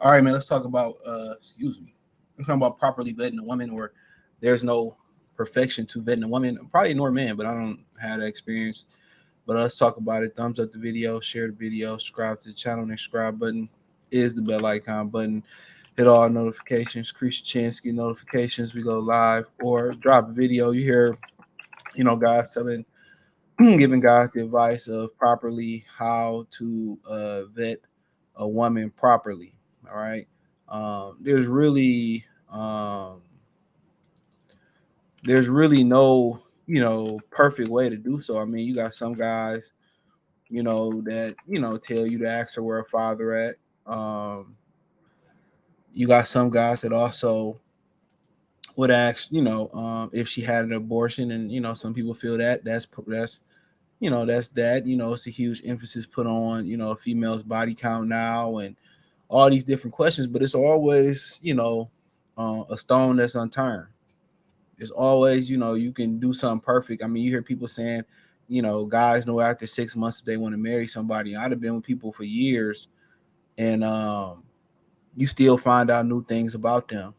All right, man. Let's talk about excuse me. I'm talking about properly vetting a woman, or there's no perfection to vetting a woman. Probably nor man, but I don't have that experience. But let's talk about it. Thumbs up the video, share the video, subscribe to the channel. And the subscribe button is the bell icon button. Hit all notifications, Chris Chansky notifications. We go live or drop a video. You hear, guys telling, giving guys the advice of properly how to vet a woman properly. All right. There's really no perfect way to do so. I mean, you got some guys that tell you to ask her where her father at. You got some guys that also would ask, if she had an abortion, and some people feel that's that's that. It's a huge emphasis put on a female's body count now, and all these different questions, but it's always a stone that's unturned. It's always you can do something perfect. I mean, you hear people saying guys know after 6 months if they want to marry somebody. I'd have been with people for years, and you still find out new things about them,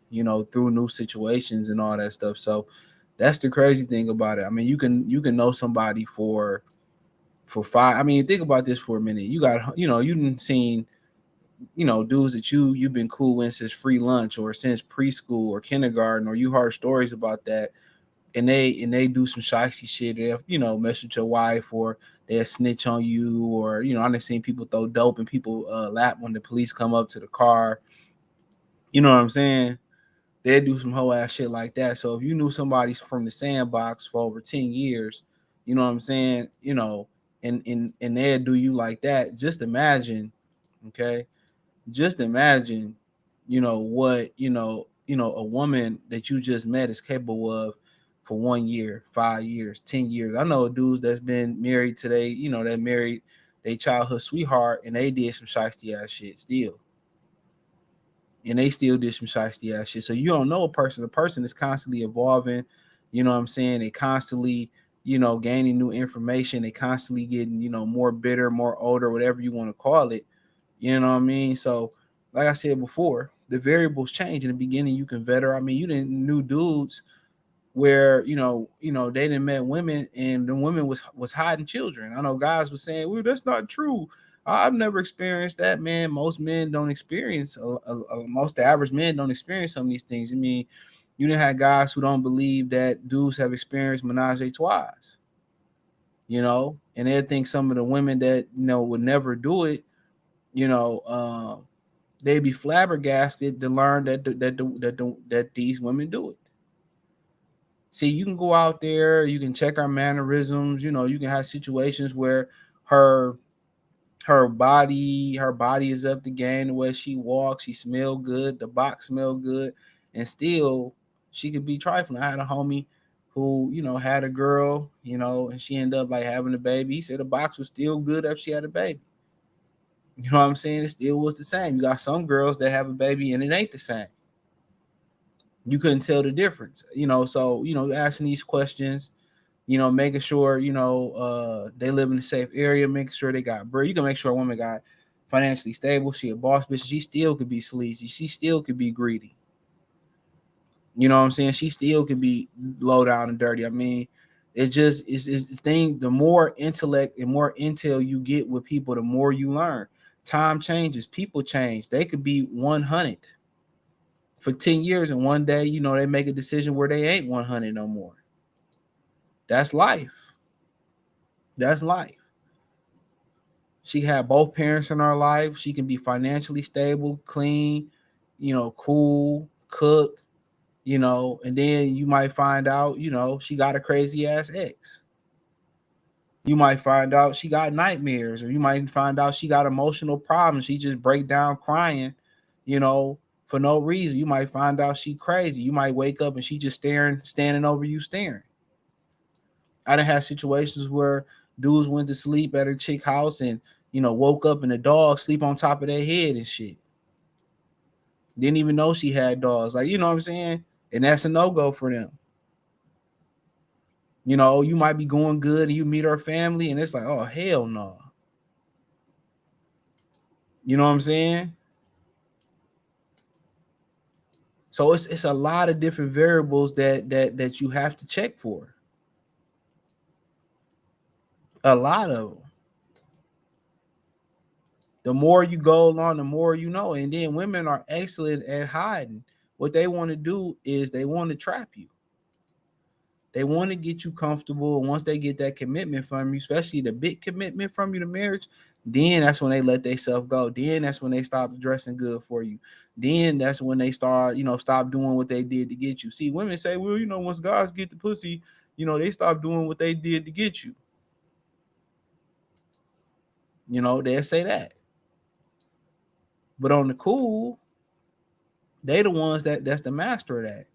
through new situations and all that stuff. So that's the crazy thing about it. I mean, you can know somebody for five. I mean, think about this for a minute. You got you've seen dudes that you've been cool with since free lunch or since preschool or kindergarten, or you heard stories about that, and they do some shiesty shit. They mess with your wife, or they'll snitch on you, or I done seen people throw dope and people lap when the police come up to the car. You know what I'm saying? They do some whole ass shit like that. So if you knew somebody from the sandbox for over 10 years, you know what I'm saying, and they'd do you like that, just imagine, okay? Just imagine, what, a woman that you just met is capable of for 1 year, 5 years, 10 years. I know dudes that's been married today, that married their childhood sweetheart, and they did some shiesty ass shit still. And they still did some shiesty ass shit. So you don't know a person. A person is constantly evolving. You know what I'm saying? They constantly, gaining new information. They constantly getting, more bitter, more older, whatever you want to call it. You know what I mean? So, like I said before, the variables change. In the beginning, you can vet her. I mean, you didn't knew dudes where they didn't met women, and the women was hiding children. I know guys were saying, "Well, that's not true. I've never experienced that, man." Most men don't experience. Most average men don't experience some of these things. I mean, you didn't have guys who don't believe that dudes have experienced menage a trois. And they think some of the women that would never do it. They'd be flabbergasted to learn that these women do it. See, you can go out there, you can check our mannerisms. You can have situations where her body is up to game. The way she walks, she smell good, the box smell good, and still she could be trifling. I had a homie who had a girl, and she ended up like having a baby. He said the box was still good after she had a baby. You know what I'm saying? It still was the same. You got some girls that have a baby and it ain't the same. You couldn't tell the difference. So asking these questions, making sure they live in a safe area, making sure they got bread. You can make sure a woman got financially stable. She a boss bitch. She still could be sleazy. She still could be greedy. You know what I'm saying? She still could be low down and dirty. I mean, it's the thing. The more intellect and more intel you get with people, the more you learn. Time changes, people change. They could be 100 for 10 years, and one day, they make a decision where they ain't 100 no more. That's life. That's life. She had both parents in her life. She can be financially stable, clean, cool, cook, and then you might find out, she got a crazy ass ex. You might find out she got nightmares, or you might find out she got emotional problems. She just break down crying, for no reason. You might find out she crazy. You might wake up and she just standing over you staring. I done had situations where dudes went to sleep at a chick house and woke up and the dog sleep on top of their head and shit. Didn't even know she had dogs. Like, you know what I'm saying? And that's a no-go for them. You might be going good and you meet her family and it's like, oh, hell no. You know what I'm saying? So it's a lot of different variables that you have to check for. A lot of them. The more you go along, the more you know. And then women are excellent at hiding. What they want to do is they want to trap you. They want to get you comfortable. And once they get that commitment from you, especially the big commitment from you to marriage, then that's when they let themselves go. Then that's when they stop dressing good for you. Then that's when they start, stop doing what they did to get you. See, women say, well, once guys get the pussy, they stop doing what they did to get you. They'll say that. But on the cool, they the ones that's the master of that.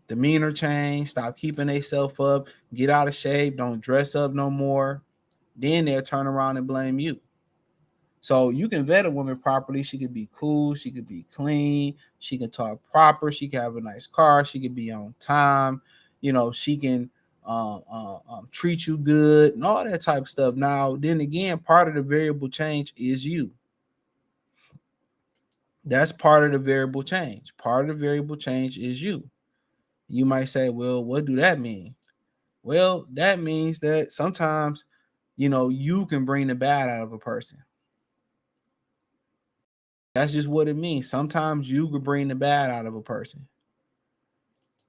Demeanor change, stop keeping themselves up, get out of shape, don't dress up no more. Then they'll turn around and blame you. So you can vet a woman properly. She could be cool, she could be clean, she can talk proper, she can have a nice car, she can be on time, she can treat you good and all that type of stuff. Now, then again, part of the variable change is you. That's part of the variable change. Part of the variable change is you. You might say, well, what do that mean? Well, that means that sometimes, you can bring the bad out of a person. That's just what it means. Sometimes you can bring the bad out of a person.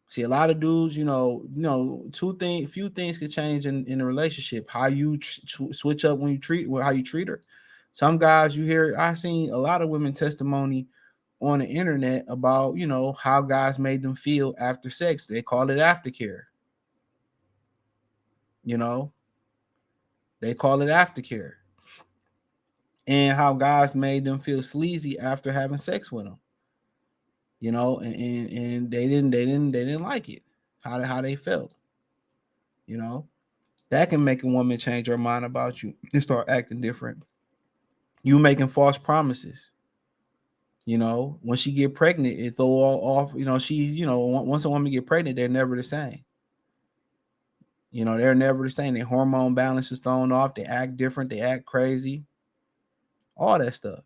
See, a lot of dudes, few things could change in a relationship. How you switch up when how you treat her. Some guys I seen a lot of women testimony on the internet about, how guys made them feel after sex. They call it aftercare. They call it aftercare. And how guys made them feel sleazy after having sex with them. And they didn't like it. How they felt. That can make a woman change her mind about you and start acting different. You making false promises. When she get pregnant, it throw all off. She's, once a woman get pregnant, they're never the same. They're never the same. Their hormone balance is thrown off. They act different. They act crazy. All that stuff.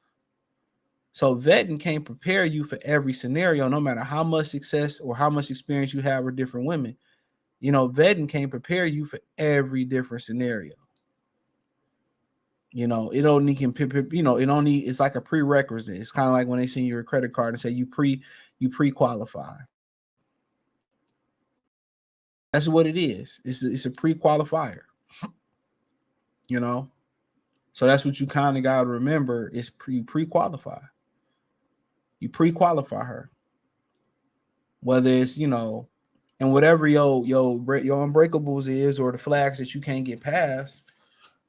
So vetting can't prepare you for every scenario, no matter how much success or how much experience you have with different women. Vetting can't prepare you for every different scenario. It only can, it's like a prerequisite. It's kind of like when they send you a credit card and say you pre-qualify. That's what it is. It's a pre-qualifier. So that's what you kind of got to remember is pre-qualify. You pre-qualify her. Whether it's, and whatever your unbreakables is or the flags that you can't get past,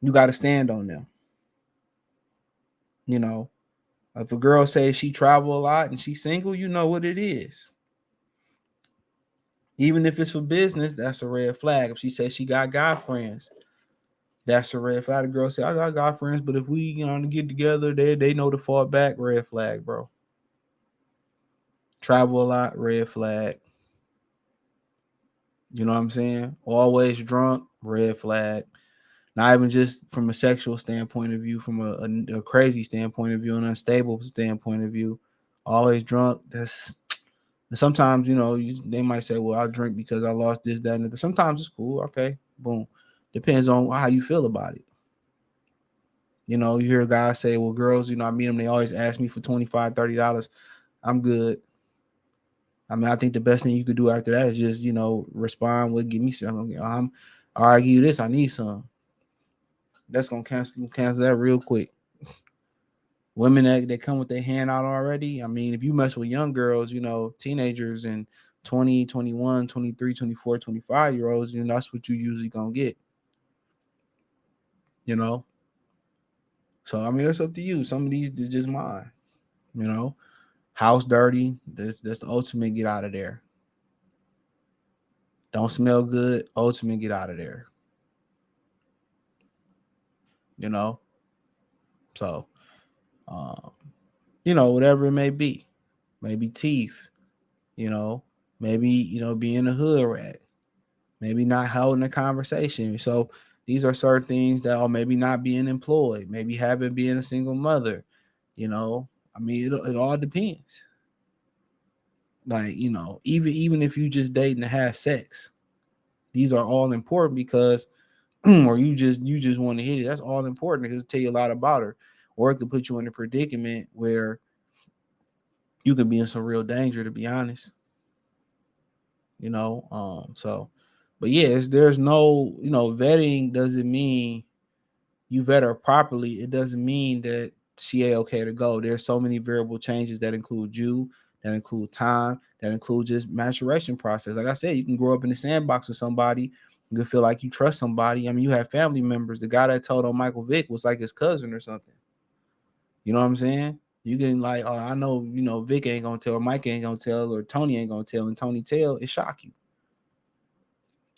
you got to stand on them. If a girl says she travel a lot and she's single, you know what it is. Even if it's for business, that's a red flag. If she says she got guy friends, that's a red flag. The girl say, I got guy friends, but if we get together, they know to fall back. Red flag, bro. Travel a lot, red flag. You know what I'm saying? Always drunk, red flag. Not even just from a sexual standpoint of view, from a crazy standpoint of view, an unstable standpoint of view. Always drunk. That's sometimes, they might say, well, I drink because I lost this, that, and that. Sometimes it's cool. Okay, boom. Depends on how you feel about it. You hear guys say, well, girls, I meet them, they always ask me for $25, $30. I'm good. I mean, I think the best thing you could do after that is just, respond with, give me some. I'll argue you this, I need some. That's going to cancel that real quick. Women that come with their hand out already. I mean, if you mess with young girls, teenagers and 20, 21, 23, 24, 25-year-olds, that's what you usually going to get. So, I mean, it's up to you. Some of these is just mine. House dirty. That's the ultimate get out of there. Don't smell good. Ultimate get out of there. So, whatever it may be. Maybe teeth. Maybe, being a hood rat. Maybe not holding a conversation. So these are certain things that are maybe not being employed. Maybe being a single mother. I mean, it all depends. Like, you know, even if you just dating to have sex, these are all important because or you just want to hit it. That's all important because it tell you a lot about her. Or it could put you in a predicament where you could be in some real danger, to be honest. You know, so but yes, there's no, you know, vetting doesn't mean you vet her properly. It doesn't mean that she ain't okay to go. There's so many variable changes that include you, that include time, that include just maturation process. Like I said, you can grow up in the sandbox with somebody. You can feel like you trust somebody. I mean, you have family members. The guy that told on Michael Vick was like his cousin or something. You know what I'm saying? You can like, oh, I know, you know, Vic ain't gonna tell, or Mike ain't gonna tell, or Tony ain't gonna tell, and Tony tell. It shock you.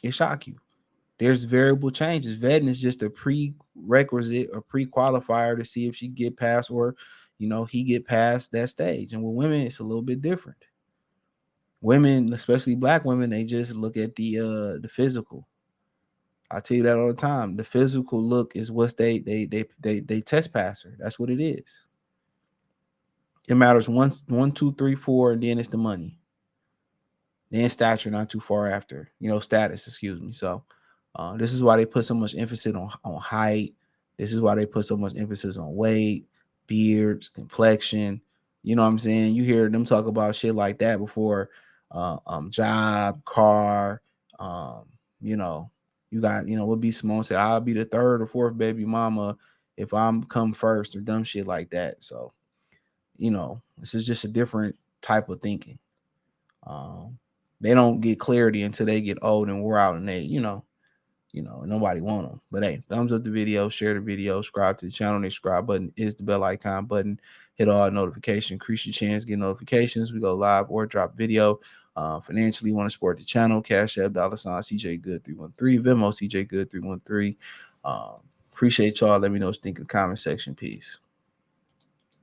It shock you. There's variable changes. Vetting is just a prerequisite or pre-qualifier to see if she get past or, you know, he get past that stage. And with women, it's a little bit different. Women, especially black women, they just look at the physical. I tell you that all the time. The physical look is what they test pass her. That's what it is. It matters one, two, three, four, and then it's the money. Then stature not too far after, you know, status, excuse me. So this is why they put so much emphasis on height. This is why they put so much emphasis on weight, beards, complexion. You know what I'm saying? You hear them talk about shit like that before job, car, you know, you got, you know, what B. Simone said, I'll be the third or fourth baby mama if I'm come first or dumb shit like that. So, you know, this is just a different type of thinking. They don't get clarity until they get old and wore out, and they, you know, nobody want them. But hey, thumbs up the video, share the video, subscribe to the channel. The subscribe button is the bell icon button. Hit all notifications, increase your chance, get notifications. We go live or drop video. Financially, want to support the channel? Cash App, $ CJ Good 313, Venmo CJ Good 313. Appreciate y'all. Let me know what you think in the comment section. Peace.